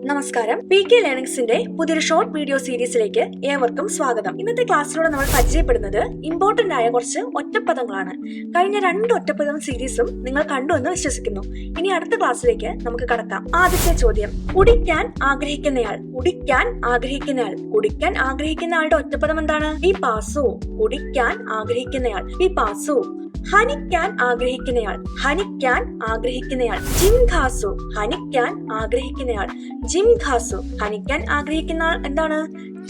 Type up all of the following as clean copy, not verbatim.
നമസ്കാരം. PK ലേണിംഗ്സിന്റെ പുതിയൊരു short video സീരീസിലേക്ക് ഏവർക്കും സ്വാഗതം. ഇന്നത്തെ ക്ലാസ്സിലൂടെ നമ്മൾ പരിചയപ്പെടുന്നത് ഇമ്പോർട്ടന്റ് ആയ കുറച്ച് ഒറ്റപ്പദങ്ങളാണ്. കഴിഞ്ഞ 2 ഒറ്റപ്പദം സീരീസും നിങ്ങൾ കണ്ടു എന്ന് വിശ്വസിക്കുന്നു. ഇനി അടുത്ത ക്ലാസ്സിലേക്ക് നമുക്ക് കടക്കാം. ആദ്യത്തെ ചോദ്യം, കുടിക്കാൻ ആഗ്രഹിക്കുന്നയാൾ. കുടിക്കാൻ ആഗ്രഹിക്കുന്നയാൾ. കുടിക്കാൻ ആഗ്രഹിക്കുന്ന ആളുടെ ഒറ്റപ്പദം എന്താണ്? പിപാസു. കുടിക്കാൻ ആഗ്രഹിക്കുന്നയാൾ പിപാസു. ഹനിക്കാൻ ആഗ്രഹിക്കുന്നയാൾ. ഹനിക്കാൻ ആഗ്രഹിക്കുന്നയാൾ ജിംഖാസു. ഹനിക്കാൻ ആഗ്രഹിക്കുന്നയാൾ ജിംഖാസു. ഹനിക്കാൻ ആഗ്രഹിക്കുന്ന ആൾ എന്താണ്?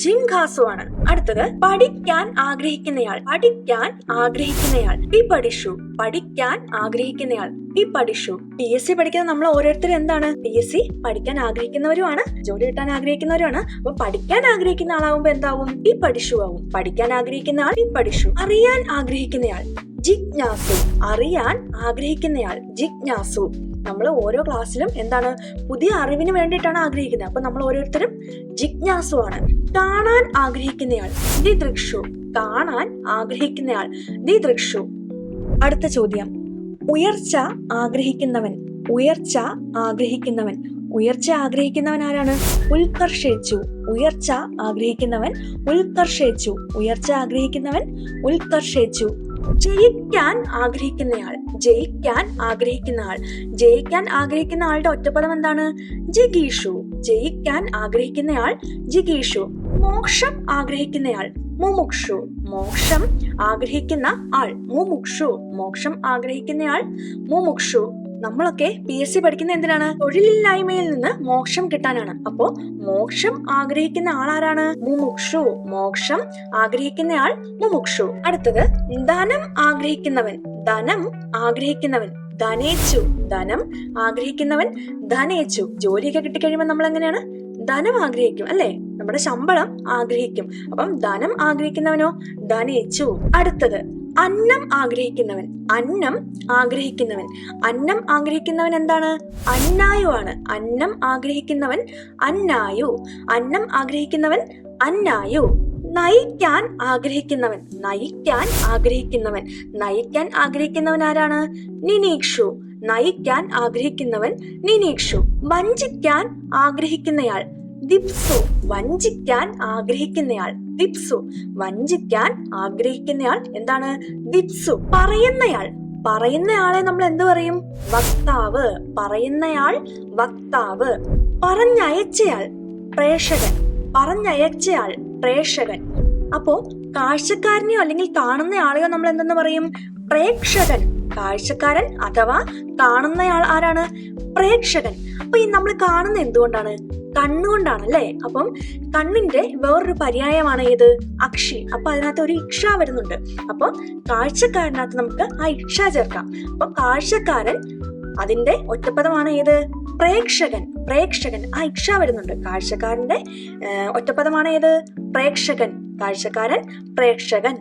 ജിംഖാസു ആണ്. അടുത്തത്, പഠിക്കാൻ ആഗ്രഹിക്കുന്നയാൾ. പഠിക്കാൻ ആഗ്രഹിക്കുന്നയാൾ പിപഠിഷു. പഠിക്കാൻ ആഗ്രഹിക്കുന്നയാൾ പിപഠിഷു. PSC പഠിക്കുന്ന നമ്മൾ ഓരോരുത്തരും എന്താണ്? PSC പഠിക്കാൻ ആഗ്രഹിക്കുന്നവരുമാണ്, ജോലി കിട്ടാൻ ആഗ്രഹിക്കുന്നവരുമാണ്. അപ്പൊ പഠിക്കാൻ ആഗ്രഹിക്കുന്ന ആളാവുമ്പോ എന്താവും? പിപഠിഷു ആവും. പഠിക്കാൻ ആഗ്രഹിക്കുന്ന ആൾ പിപഠിഷു. അറിയാൻ ആഗ്രഹിക്കുന്നയാൾ ജിജ്ഞാസു. അറിയാൻ ആഗ്രഹിക്കുന്നയാൾ ജിജ്ഞാസു. നമ്മൾ ഓരോ ക്ലാസ്സിലും എന്താണ്? പുതിയ അറിവിന് വേണ്ടിയിട്ടാണ് ആഗ്രഹിക്കുന്നത്. അപ്പൊ നമ്മൾ ഓരോരുത്തരും ജിജ്ഞാസു ആണ്. കാണാൻ ആഗ്രഹിക്കുന്നയാൾ ദിദൃക്ഷു. കാണാൻ ആഗ്രഹിക്കുന്നയാൾ ദിദൃക്ഷു. അടുത്ത ചോദ്യം, ഉയർച്ച ആഗ്രഹിക്കുന്നവൻ. ഉയർച്ച ആഗ്രഹിക്കുന്നവൻ. ഉയർച്ച ആഗ്രഹിക്കുന്നവൻ ആരാണ്? ഉൽക്കർഷേച്ചു. ഉയർച്ച ആഗ്രഹിക്കുന്നവൻ ഉൽക്കർഷേച്ചു. ഉയർച്ച ആഗ്രഹിക്കുന്നവൻ ഉൽക്കർഷേച്ചു. ജയിക്കാൻ ആഗ്രഹിക്കുന്നയാൾ. ജയിക്കാൻ ആഗ്രഹിക്കുന്ന ആൾ. ജയിക്കാൻ ആഗ്രഹിക്കുന്ന ആളുടെ ഒറ്റപ്പദം എന്താണ്? ജിഗീഷു. ജയിക്കാൻ ആഗ്രഹിക്കുന്നയാൾ ജിഗീഷു. മോക്ഷം ആഗ്രഹിക്കുന്നയാൾ മുമുക്ഷു. മോക്ഷം ആഗ്രഹിക്കുന്ന ആൾ മുമുക്ഷു. മോക്ഷം ആഗ്രഹിക്കുന്നയാൾ മുമുക്ഷു. നമ്മളൊക്കെ PSC പഠിക്കുന്ന എന്തിനാണ്? തൊഴിലില്ലായ്മയിൽ നിന്ന് മോക്ഷം കിട്ടാനാണ്. അപ്പോ മോക്ഷം ആഗ്രഹിക്കുന്ന ആളാരാണ്? മുമുക്ഷു. മോക്ഷം ആഗ്രഹിക്കുന്നയാൾ മുമുക്ഷു. അടുത്തത്, ധനം ആഗ്രഹിക്കുന്നവൻ. ധനം ആഗ്രഹിക്കുന്നവൻ ധനേച്ചു. ധനം ആഗ്രഹിക്കുന്നവൻ ധനേച്ചു. ജോലിയൊക്കെ കിട്ടിക്കഴിയുമ്പോൾ നമ്മൾ എങ്ങനെയാണ്? ധനം ആഗ്രഹിക്കും അല്ലെ? നമ്മുടെ ശമ്പളം ആഗ്രഹിക്കും. അപ്പം ധനം ആഗ്രഹിക്കുന്നവനോ? ധനേച്ചു. അടുത്തത്, അന്നം ആഗ്രഹിക്കുന്നവൻ. അന്നം ആഗ്രഹിക്കുന്നവൻ. അന്നം ആഗ്രഹിക്കുന്നവൻ എന്താണ്? അന്നായു ആണ്. അന്നം ആഗ്രഹിക്കുന്നവൻ അന്നായു. അന്നം ആഗ്രഹിക്കുന്നവൻ അന്നായു. നയിക്കാൻ ആഗ്രഹിക്കുന്നവൻ. നയിക്കാൻ ആഗ്രഹിക്കുന്നവൻ. നയിക്കാൻ ആഗ്രഹിക്കുന്നവൻ ആരാണ്? നിനീക്ഷു. നയിക്കാൻ ആഗ്രഹിക്കുന്നവൻ നിനീക്ഷു. വഞ്ചിക്കാൻ ആഗ്രഹിക്കുന്നയാൾ ദിപ്സു. വഞ്ചിക്കാൻ ആഗ്രഹിക്കുന്നയാൾ ദിപ്സു. വഞ്ചിക്കാൻ ആഗ്രഹിക്കുന്നയാൾ എന്താണ്? ദിപ്സു. പറയുന്നയാൾ. പറയുന്നയാളെ നമ്മൾ എന്ത് പറയും? വക്താവ്. പറയുന്നയാൾ വക്താവ്. പറഞ്ഞയച്ചയാൾ പ്രേക്ഷകൻ. പറഞ്ഞയച്ചയാൾ പ്രേക്ഷകൻ. അപ്പോ കാഴ്ചക്കാരനെയോ അല്ലെങ്കിൽ കാണുന്നയാളെയോ നമ്മൾ എന്തെന്ന് പറയും? പ്രേക്ഷകൻ. കാഴ്ചക്കാരൻ അഥവാ കാണുന്നയാൾ ആരാണ്? പ്രേക്ഷകൻ. അപ്പൊ ഈ നമ്മൾ കാണുന്ന എന്തുകൊണ്ടാണ്? കണ്ണുകൊണ്ടാണ് അല്ലെ? അപ്പം കണ്ണിന്റെ വേറൊരു പര്യായമാണ് ഏത്? അക്ഷി. അപ്പൊ അതിനകത്ത് ഒരു ഇക്ഷ വരുന്നുണ്ട്. അപ്പൊ കാഴ്ചക്കാരനകത്ത് നമുക്ക് ആ ഇക്ഷ ചേർക്കാം. അപ്പൊ കാഴ്ചക്കാരൻ, അതിന്റെ ഒറ്റപ്പദമാണ് ഏത്? പ്രേക്ഷകൻ. പ്രേക്ഷകൻ. ആ ഇക്ഷ വരുന്നുണ്ട്. കാഴ്ചക്കാരന്റെ ഒറ്റപ്പദമാണ് ഏത്? പ്രേക്ഷകൻ. കാഴ്ചക്കാരൻ പ്രേക്ഷകൻ.